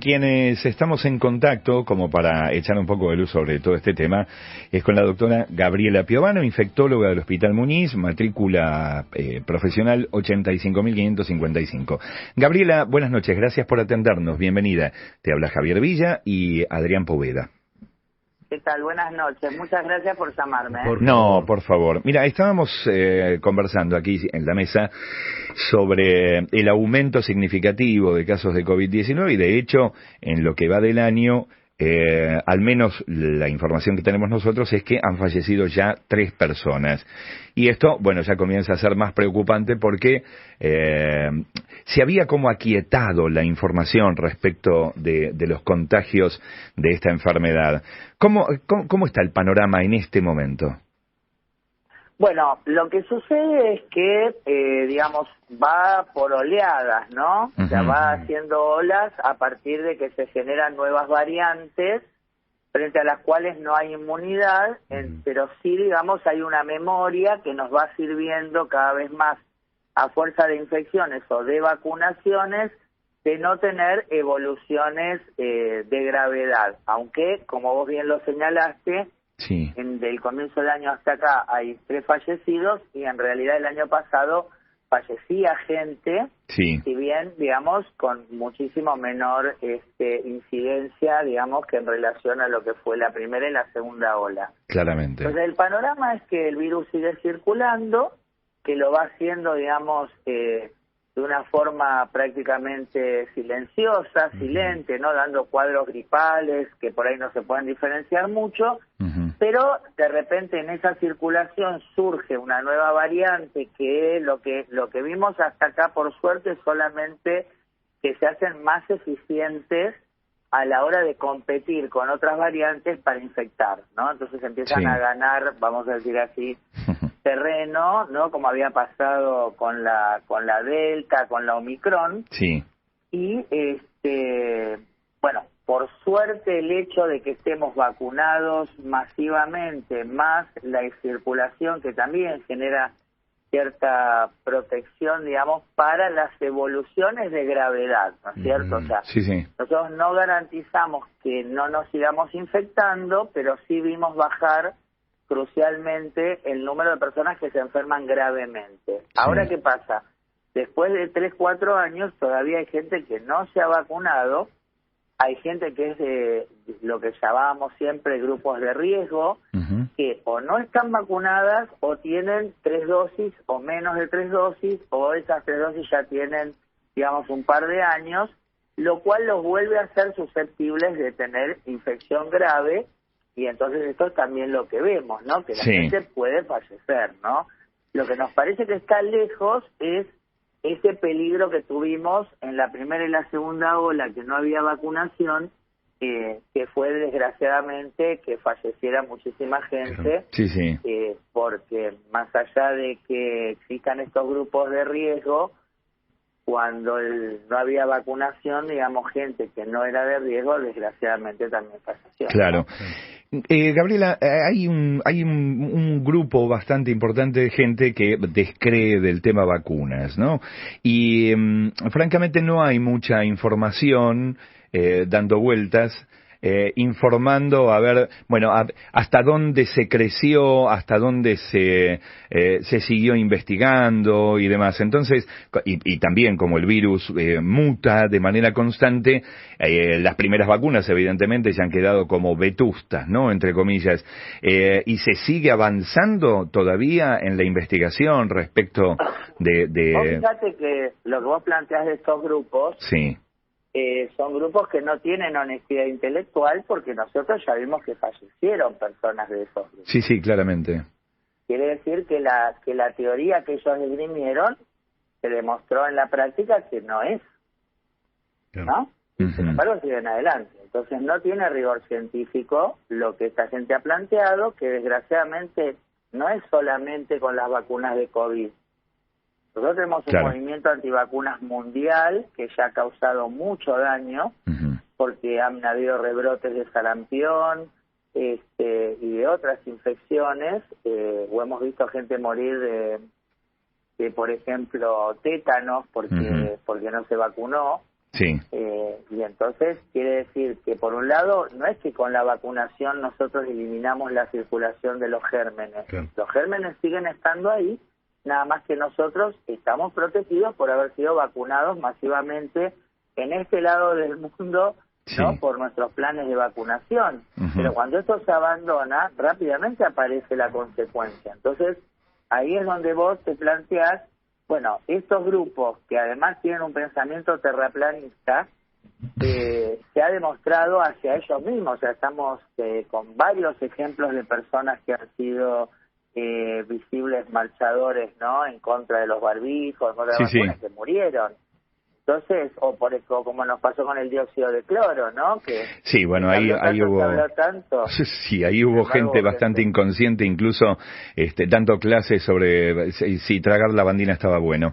Quienes estamos en contacto, como para echar un poco de luz sobre todo este tema, es con la doctora Gabriela Piovano, infectóloga del Hospital Muñiz, matrícula profesional 85.555. Gabriela, buenas noches, gracias por atendernos, bienvenida. Te habla Javier Villa y Adrián Poveda. ¿Qué tal? Buenas noches. Muchas gracias por llamarme. No, por favor. Mira, estábamos conversando aquí en la mesa sobre el aumento significativo de casos de COVID-19 y de hecho, en lo que va del año, al menos la información que tenemos nosotros es que han fallecido ya 3 personas. Y esto, bueno, ya comienza a ser más preocupante porque se había como aquietado la información respecto de los contagios de esta enfermedad. ¿Cómo está el panorama en este momento? Bueno, lo que sucede es que, digamos, va por oleadas, ¿no? O sea, va haciendo olas a partir de que se generan nuevas variantes frente a las cuales no hay inmunidad, pero sí, digamos, hay una memoria que nos va sirviendo cada vez más a fuerza de infecciones o de vacunaciones de no tener evoluciones de gravedad, aunque, como vos bien lo señalaste, sí, del comienzo del año hasta acá hay 3 fallecidos y en realidad el año pasado fallecía gente, sí, si bien, digamos, con muchísimo menor incidencia, digamos, que en relación a lo que fue la primera y la segunda ola. claramente. Entonces el panorama es que el virus sigue circulando, que lo va haciendo, digamos, de una forma prácticamente silenciosa, silente, ¿no? Dando cuadros gripales que por ahí no se pueden diferenciar mucho, pero de repente en esa circulación surge una nueva variante que lo que vimos hasta acá, por suerte, es solamente que se hacen más eficientes a la hora de competir con otras variantes para infectar, ¿no? Entonces empiezan a ganar, vamos a decir así, terreno, ¿no? Como había pasado con la Delta, con la Omicron. Sí. Y bueno, por suerte el hecho de que estemos vacunados masivamente, más la circulación que también genera cierta protección, digamos, para las evoluciones de gravedad, ¿no es cierto? O sea, nosotros no garantizamos que no nos sigamos infectando, pero sí vimos bajar crucialmente el número de personas que se enferman gravemente. Ahora, ¿qué pasa? Después de 3, 4 años todavía hay gente que no se ha vacunado, hay gente que es de lo que llamábamos siempre grupos de riesgo, que o no están vacunadas o tienen 3 dosis o menos de 3 dosis, o esas 3 dosis ya tienen, digamos, un par de años, lo cual los vuelve a ser susceptibles de tener infección grave, y entonces esto es también lo que vemos, ¿no? Que la gente puede fallecer, ¿no? Lo que nos parece que está lejos es ese peligro que tuvimos en la primera y la segunda ola, que no había vacunación, que fue desgraciadamente que falleciera muchísima gente, porque más allá de que existan estos grupos de riesgo, cuando no había vacunación, digamos, gente que no era de riesgo, desgraciadamente también falleció. Claro. Gabriela, hay un grupo bastante importante de gente que descree del tema vacunas, ¿no? Y francamente no hay mucha información dando vueltas, informando, a ver, bueno, hasta dónde se creció, hasta dónde se siguió investigando y demás. Entonces, y también como el virus muta de manera constante, las primeras vacunas evidentemente se han quedado como vetustas, ¿no? Entre comillas. Y se sigue avanzando todavía en la investigación respecto de... Vos fíjate que lo que vos planteás de estos grupos... son grupos que no tienen honestidad intelectual, porque nosotros ya vimos que fallecieron personas de esos grupos. Sí, claramente. Quiere decir que la teoría que ellos esgrimieron se demostró en la práctica que no es, ¿no? Sin embargo, siguen adelante. Entonces no tiene rigor científico lo que esta gente ha planteado, que desgraciadamente no es solamente con las vacunas de COVID. Nosotros tenemos un movimiento antivacunas mundial que ya ha causado mucho daño, porque han habido rebrotes de sarampión y de otras infecciones, o hemos visto gente morir de por ejemplo, tétanos porque no se vacunó. Sí. Y entonces quiere decir que, por un lado, no es que con la vacunación nosotros eliminamos la circulación de los gérmenes. Claro. Los gérmenes siguen estando ahí, nada más que nosotros estamos protegidos por haber sido vacunados masivamente en este lado del mundo, ¿no? Sí. Por nuestros planes de vacunación. Ujú. Pero cuando esto se abandona, rápidamente aparece la consecuencia. Entonces, ahí es donde vos te planteás, bueno, estos grupos que además tienen un pensamiento terraplanista, se ha demostrado hacia ellos mismos. O sea, estamos con varios ejemplos de personas que han sido visibles marchadores, ¿no?, en contra de los barbijos, en contra de las Sí, vacunas, que murieron. Entonces, o por eso, como nos pasó con el dióxido de cloro, ¿no? Que Sí, bueno, se ahí habló hubo... tanto. Sí, ahí hubo Sin embargo, gente bastante inconsciente, incluso dando clases sobre si tragar lavandina estaba bueno.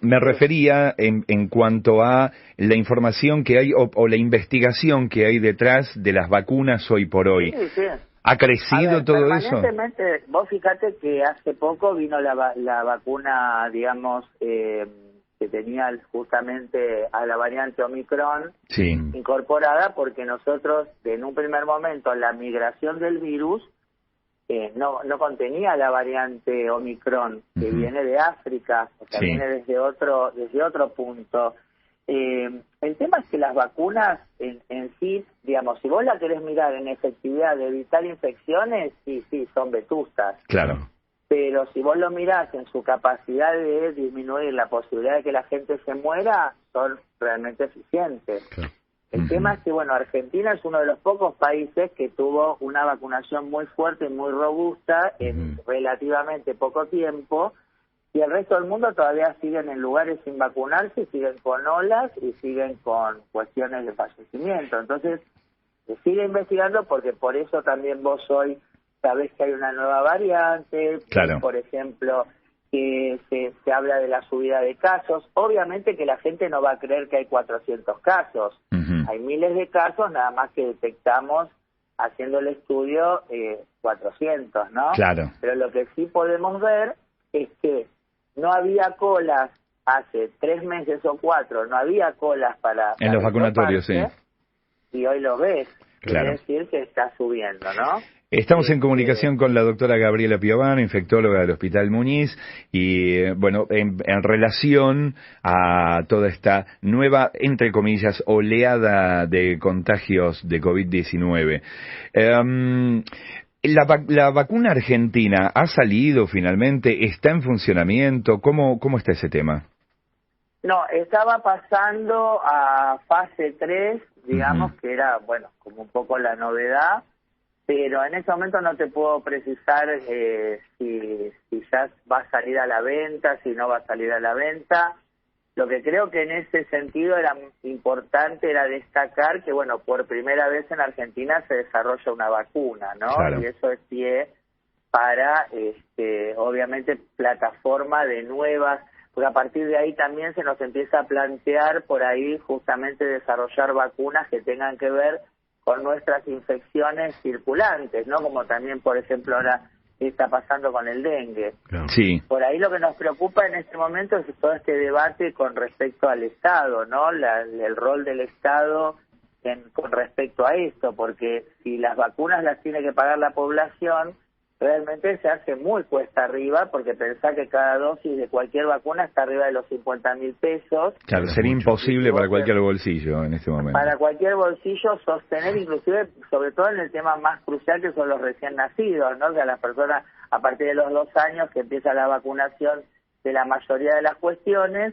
Me refería en cuanto a la información que hay o la investigación que hay detrás de las vacunas hoy por hoy. Sí, sí. ¿Ha crecido A ver, todo eso? permanentemente, vos fíjate que hace poco vino la vacuna, digamos, que tenía justamente a la variante Omicron Sí. incorporada, porque nosotros, en un primer momento, la migración del virus no contenía la variante Omicron, que Ujú. viene de África, o sea, Sí. viene desde otro punto. El tema es que las vacunas en sí, digamos, si vos la querés mirar en efectividad de evitar infecciones, sí, son vetustas. Claro. Pero si vos lo mirás en su capacidad de disminuir la posibilidad de que la gente se muera, son realmente eficientes. Claro. El tema es que, bueno, Argentina es uno de los pocos países que tuvo una vacunación muy fuerte y muy robusta en relativamente poco tiempo, y el resto del mundo todavía siguen en lugares sin vacunarse, siguen con olas y siguen con cuestiones de fallecimiento. Entonces, se sigue investigando, porque por eso también vos hoy sabés que hay una nueva variante, Claro. por ejemplo, que se habla de la subida de casos. Obviamente que la gente no va a creer que hay 400 casos. Ujú. Hay miles de casos, nada más que detectamos haciendo el estudio 400, ¿no? Claro. Pero lo que sí podemos ver es que no había colas hace 3 meses o 4, no había colas para En los vacunatorios, sí. Y hoy lo ves. Claro. Quiere decir que está subiendo, ¿no? Estamos en comunicación con la doctora Gabriela Piovano, infectóloga del Hospital Muñiz, y bueno, en relación a toda esta nueva, entre comillas, oleada de contagios de COVID-19. La vacuna argentina ha salido finalmente, está en funcionamiento, ¿cómo está ese tema? No, estaba pasando a fase 3, digamos, Ujú. que era, bueno, como un poco la novedad, pero en ese momento no te puedo precisar si ya va a salir a la venta, si no va a salir a la venta. Lo que creo que en ese sentido era importante era destacar que, bueno, por primera vez en Argentina se desarrolla una vacuna, ¿no? Claro. Y eso es pie para, obviamente, plataforma de nuevas, porque a partir de ahí también se nos empieza a plantear por ahí justamente desarrollar vacunas que tengan que ver con nuestras infecciones circulantes, ¿no? Como también, por ejemplo, ahora está pasando con el dengue. Claro. Sí. Por ahí lo que nos preocupa en este momento es todo este debate con respecto al Estado, ¿no? El rol del Estado con respecto a esto, porque si las vacunas las tiene que pagar la población, realmente se hace muy cuesta arriba, porque pensá que cada dosis de cualquier vacuna está arriba de los 50.000 pesos. Claro, sería imposible para cualquier bolsillo en este momento. Para cualquier bolsillo sostener, inclusive, sobre todo en el tema más crucial, que son los recién nacidos, ¿no? O sea, las personas a partir de los 2 años que empieza la vacunación de la mayoría de las cuestiones,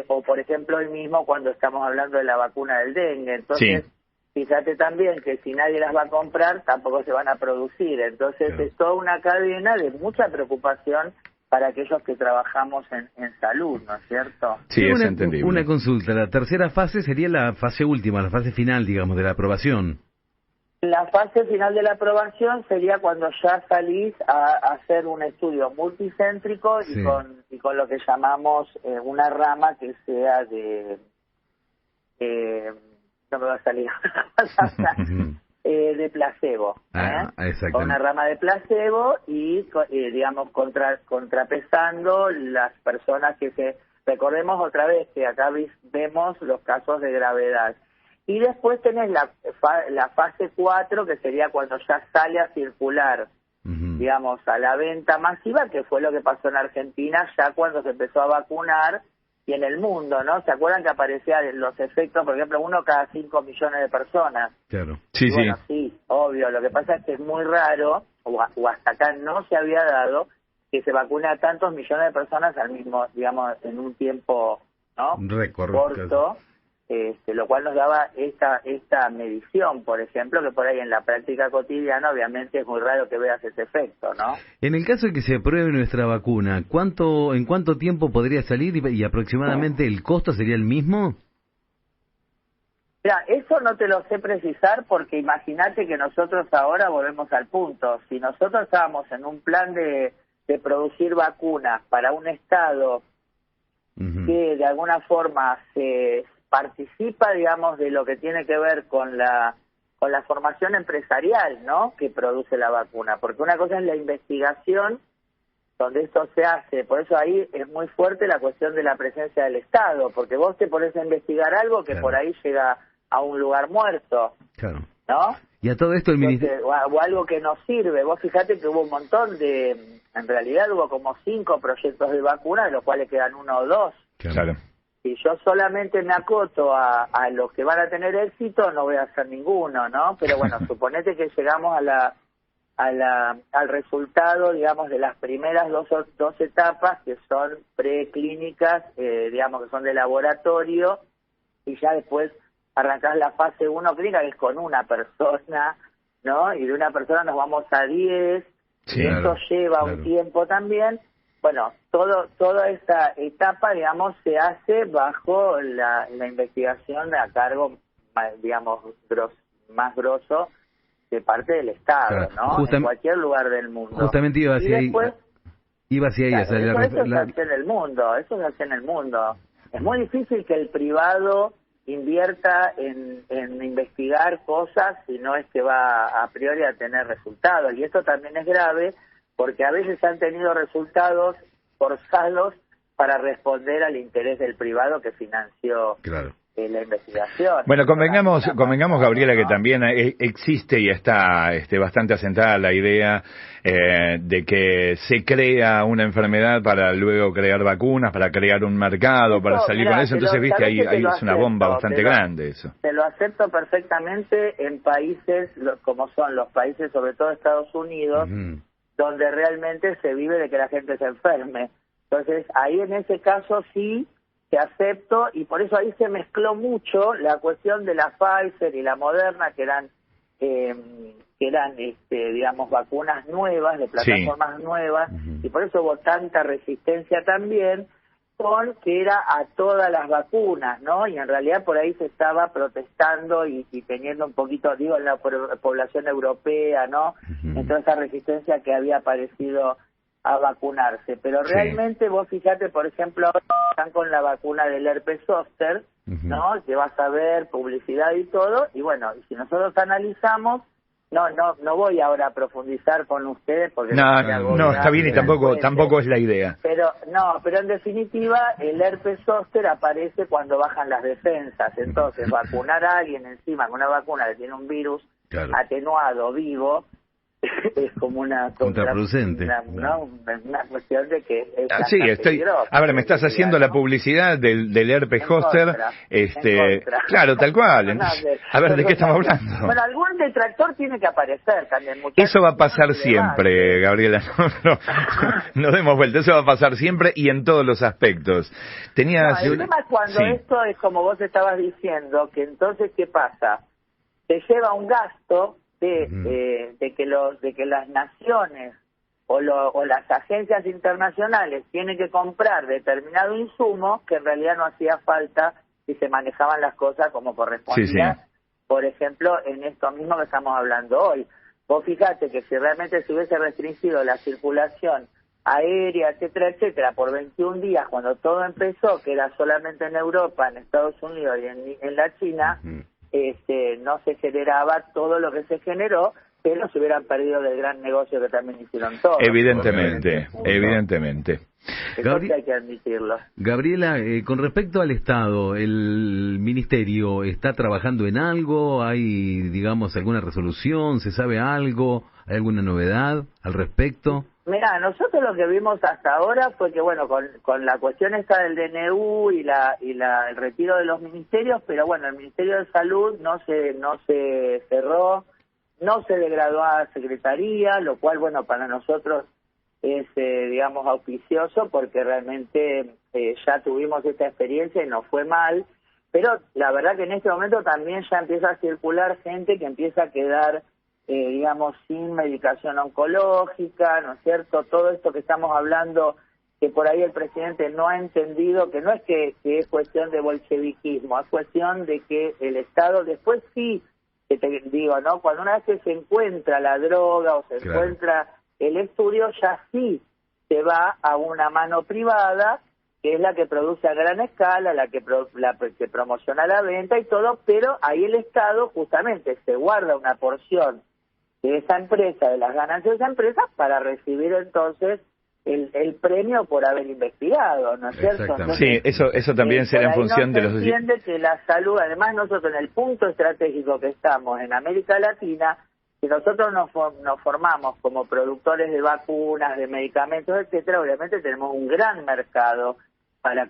o por ejemplo hoy mismo cuando estamos hablando de la vacuna del dengue. Entonces, Sí. fíjate también que si nadie las va a comprar, tampoco se van a producir. Entonces, Claro. es toda una cadena de mucha preocupación para aquellos que trabajamos en salud, ¿no es cierto? Sí, Tengo es entendible. una consulta. La tercera fase sería la fase última, la fase final, digamos, de la aprobación. La fase final de la aprobación sería cuando ya salís a hacer un estudio multicéntrico Sí. y con lo que llamamos una rama que sea no me va a salir de placebo, Exactamente. con una rama de placebo y digamos contrapesando las personas que recordemos otra vez que acá vemos los casos de gravedad. Y después tenés la fase 4, que sería cuando ya sale a circular, digamos, a la venta masiva, que fue lo que pasó en Argentina ya cuando se empezó a vacunar, y en el mundo, ¿no? ¿Se acuerdan que aparecían los efectos, por ejemplo, 1 cada 5 millones de personas? Claro. Sí, y bueno, sí, obvio. Lo que pasa es que es muy raro, o hasta acá no se había dado, que se vacune a tantos millones de personas al mismo, digamos, en un tiempo, ¿no? Corto. Lo cual nos daba esta medición, por ejemplo, que por ahí en la práctica cotidiana obviamente es muy raro que veas ese efecto, ¿no? En el caso de que se apruebe nuestra vacuna, ¿en cuánto tiempo podría salir y aproximadamente el costo sería el mismo? Mira, eso no te lo sé precisar porque imagínate que nosotros ahora volvemos al punto. Si nosotros estábamos en un plan de producir vacunas para un estado que de alguna forma se participa, digamos, de lo que tiene que ver con la formación empresarial, ¿no?, que produce la vacuna, porque una cosa es la investigación, donde esto se hace, por eso ahí es muy fuerte la cuestión de la presencia del Estado, porque vos te pones a investigar algo que por ahí llega a un lugar muerto, ¿no? Y a todo esto el ministerio... O algo que no sirve. Vos fijate que hubo un montón en realidad hubo como 5 proyectos de vacuna, de los cuales quedan 1 o 2. Claro. Si yo solamente me acoto a los que van a tener éxito, no voy a hacer ninguno, ¿no? Pero bueno, suponete que llegamos al resultado, digamos, de las primeras dos etapas, que son preclínicas, digamos, que son de laboratorio, y ya después arrancás la fase 1 clínica, que es con una persona, ¿no? Y de una persona nos vamos a 10, y eso lleva un tiempo también. Bueno, toda esta etapa, digamos, se hace bajo la investigación a cargo, digamos, más grosso de parte del Estado, ¿no? En cualquier lugar del mundo. Justamente iba hacia ahí. Eso se hace en el mundo, eso se hace en el mundo. Es muy difícil que el privado invierta en investigar cosas si no es que va a priori a tener resultados. Y esto también es grave, porque a veces han tenido resultados forzados para responder al interés del privado que financió la investigación. Bueno, convengamos, Gabriela, que también existe y está bastante asentada la idea de que se crea una enfermedad para luego crear vacunas, para crear un mercado, para salir con eso. Entonces, viste, ahí es una bomba bastante grande eso. Te lo acepto perfectamente en países como son los países, sobre todo Estados Unidos, donde realmente se vive de que la gente se enferme. Entonces, ahí en ese caso sí te acepto, y por eso ahí se mezcló mucho la cuestión de la Pfizer y la Moderna, que eran digamos, vacunas nuevas, de plataformas nuevas, y por eso hubo tanta resistencia también, con que era a todas las vacunas, ¿no? Y en realidad por ahí se estaba protestando y teniendo un poquito, digo, en la población europea, ¿no? En toda esa resistencia que había aparecido a vacunarse. Pero realmente vos fíjate, por ejemplo, ahora están con la vacuna del herpes zóster, ¿no? Que vas a ver publicidad y todo, y bueno, y si nosotros analizamos, no voy ahora a profundizar con ustedes porque no está bien, y tampoco es la idea. Pero en definitiva el herpes zóster aparece cuando bajan las defensas. Entonces vacunar a alguien encima con una vacuna que tiene un virus atenuado, vivo, es como una contraproducente, una cuestión de que es peligroso. A ver, me estás haciendo la publicidad del herpes zóster, claro, tal cual. Entonces, a ver, ¿de qué estamos hablando? Bueno, algún detractor tiene que aparecer también. Eso va a pasar siempre, Gabriela. No demos vuelta. Eso va a pasar siempre y en todos los aspectos. El tema es cuando esto es como vos estabas diciendo, que entonces ¿qué pasa? Te lleva un gasto de que las naciones o las agencias internacionales tienen que comprar determinado insumo que en realidad no hacía falta si se manejaban las cosas como correspondía. Por ejemplo, en esto mismo que estamos hablando hoy. Vos fíjate que si realmente se hubiese restringido la circulación aérea, etcétera, etcétera, por 21 días, cuando todo empezó, que era solamente en Europa, en Estados Unidos y en la China, no se generaba todo lo que se generó, pero se hubieran perdido del gran negocio que también hicieron todos. Evidentemente. Eso sí hay que admitirlo. Gabriela, con respecto al Estado, ¿el Ministerio está trabajando en algo? ¿Hay, digamos, alguna resolución? ¿Se sabe algo? ¿Hay alguna novedad al respecto? Mira, nosotros lo que vimos hasta ahora fue que, bueno, con la cuestión esta del DNU y el retiro de los ministerios, pero bueno, el Ministerio de Salud no se cerró, no se degradó a secretaría, lo cual, bueno, para nosotros es, digamos, auspicioso porque realmente ya tuvimos esta experiencia y nos fue mal, pero la verdad que en este momento también ya empieza a circular gente que empieza a quedar, digamos, sin medicación oncológica, ¿no es cierto? Todo esto que estamos hablando, que por ahí el presidente no ha entendido, que no es que es cuestión de bolcheviquismo, es cuestión de que el Estado después sí, que te digo, ¿no? Cuando una vez que se encuentra la droga o se encuentra el estudio, ya sí se va a una mano privada, que es la que produce a gran escala, la que promociona la venta y todo, pero ahí el Estado justamente se guarda una porción de esa empresa, de las ganancias de esa empresa, para recibir entonces el premio por haber investigado, ¿no es cierto? Entonces, sí, eso también será en función de los... Se entiende que la salud, además nosotros en el punto estratégico que estamos en América Latina, si nosotros nos formamos como productores de vacunas, de medicamentos, etcétera, obviamente tenemos un gran mercado para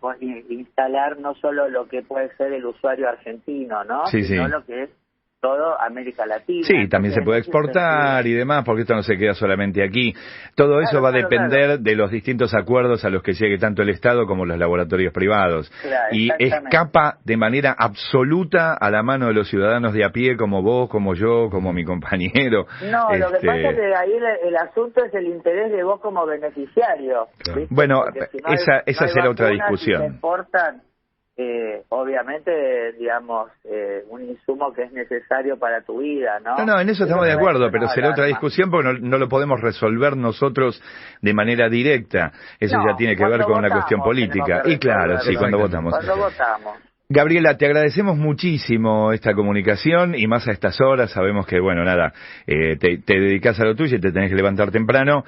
instalar no solo lo que puede ser el usuario argentino, ¿no? Sino lo que es todo América Latina. Sí, también se puede exportar y demás, porque esto no se queda solamente aquí. Todo eso va a depender de los distintos acuerdos a los que llegue tanto el Estado como los laboratorios privados. Y escapa de manera absoluta a la mano de los ciudadanos de a pie, como vos, como yo, como mi compañero. No, lo que pasa es que ahí el asunto es el interés de vos como beneficiario. Claro. Bueno, si esa será otra discusión. Si se importan, obviamente, digamos, un insumo que es necesario para tu vida, ¿no? No, en eso estamos de acuerdo, pero será otra discusión porque no lo podemos resolver nosotros de manera directa. Eso ya tiene que ver con una cuestión política. Y claro, sí, cuando votamos. Gabriela, te agradecemos muchísimo esta comunicación y más a estas horas. Sabemos que, bueno, nada, te dedicás a lo tuyo y te tenés que levantar temprano.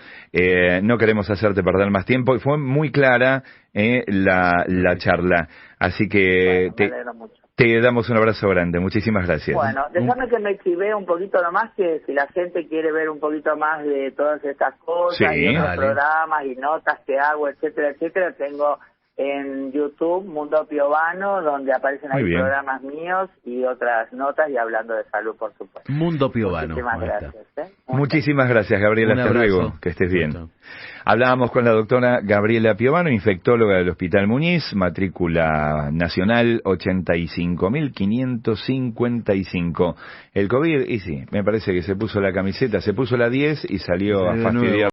No queremos hacerte perder más tiempo y fue muy clara la charla. Así que te damos un abrazo grande. Muchísimas gracias. Bueno, déjame que me escribe un poquito nomás, que si la gente quiere ver un poquito más de todas estas cosas, y otros programas y notas que hago, etcétera, etcétera, tengo en YouTube Mundo Piovano, donde aparecen ahí programas míos y otras notas y hablando de salud, por supuesto. Mundo Piovano. Muchísimas gracias. Muchísimas gracias, Gabriela. Hasta luego. Que estés bien. Hablábamos con la doctora Gabriela Piovano, infectóloga del Hospital Muñiz, matrícula nacional 85.555. El COVID, y sí, me parece que se puso la camiseta, se puso la 10 y salió a fastidiar.